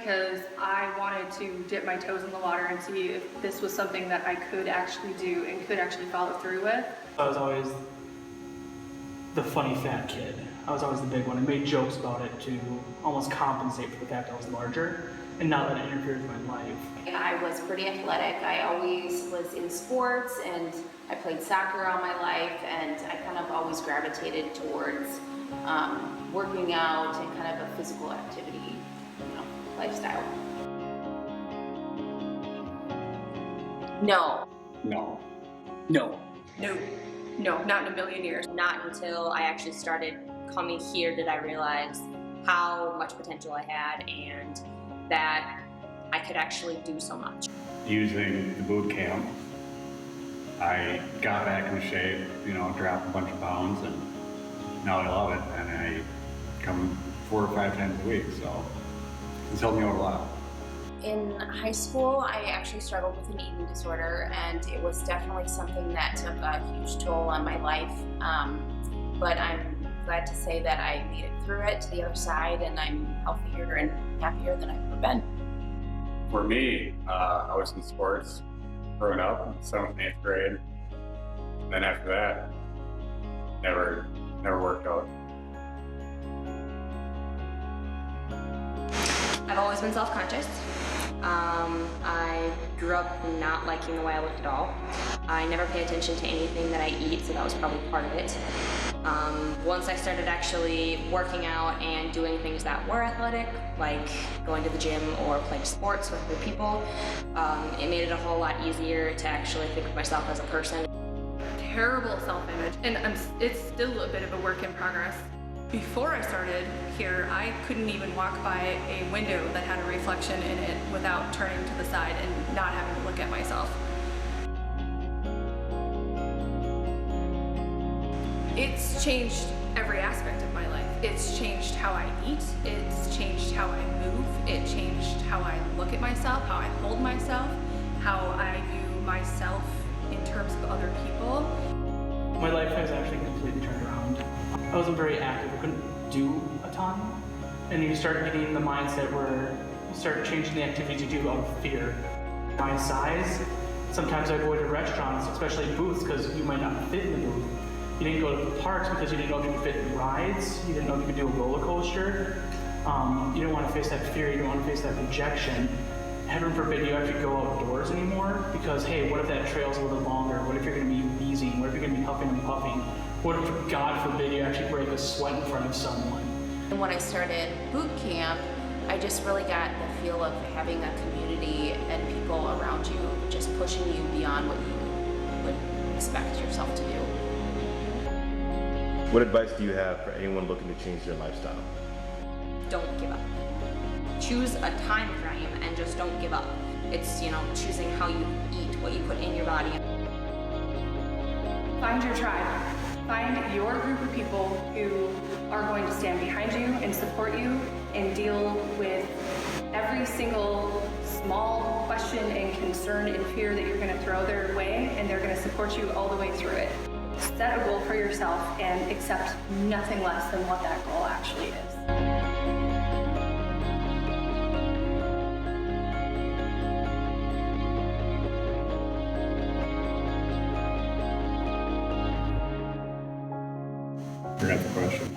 because I wanted to dip my toes in the water and see if this was something that I could actually do and could actually follow through with. I was always the funny fat kid. I was always the big one. I made jokes about it to almost compensate for the fact I was larger and not let it interfere with my life. I was pretty athletic. I always was in sports, and I played soccer all my life, and I kind of always gravitated towards working out and kind of a physical activity, lifestyle. No. No. No. No, no, not in a million years. Not until I actually started coming here did I realize how much potential I had and that I could actually do so much. Using the boot camp, I got back in shape, dropped a bunch of pounds, and now I love it, and I come 4 or 5 times a week, so it's helped me out a lot. In high school, I actually struggled with an eating disorder, and it was definitely something that took a huge toll on my life. But I'm glad to say that I made it through it to the other side, and I'm healthier and happier than I've ever been. For me, I was in sports growing up, 7th and 8th grade. And then after that, never worked out. I've always been self-conscious. I grew up not liking the way I looked at all. I never pay attention to anything that I eat, so that was probably part of it. Once I started actually working out and doing things that were athletic, like going to the gym or playing sports with other people, it made it a whole lot easier to actually think of myself as a person. Terrible self-image, and it's still a bit of a work in progress. Before I started here, I couldn't even walk by a window that had a reflection in it without turning to the side and not having to look at myself. It's changed every aspect of my life. It's changed how I eat, it's changed how I move, it changed how I look at myself, how I hold myself, how I view myself in terms of other people. My life has actually completely turned around. I wasn't very active, I couldn't do a ton. And you start getting in the mindset where you start changing the activities you do out of fear. My size, sometimes I avoided restaurants, especially booths, because you might not fit in the booth. You didn't go to the parks because you didn't know if you could fit in rides, you didn't know if you could do a roller coaster. You don't want to face that fear, you don't want to face that rejection. Heaven forbid you actually go outdoors anymore because, hey, what if that trail's a little longer? What if you're going to be wheezing? What if you're going to be huffing and puffing? What if, God forbid, you actually break a sweat in front of someone? And when I started boot camp, I just really got the feel of having a community and people around you just pushing you beyond what you would expect yourself to do. What advice do you have for anyone looking to change their lifestyle? Don't give up. Choose a time frame and just don't give up. It's, choosing how you eat, what you put in your body. Find your tribe. Find your group of people who are going to stand behind you and support you and deal with every single small question and concern and fear that you're going to throw their way, and they're going to support you all the way through it. Set a goal for yourself and accept nothing less than what that goal actually is. Forgot the question.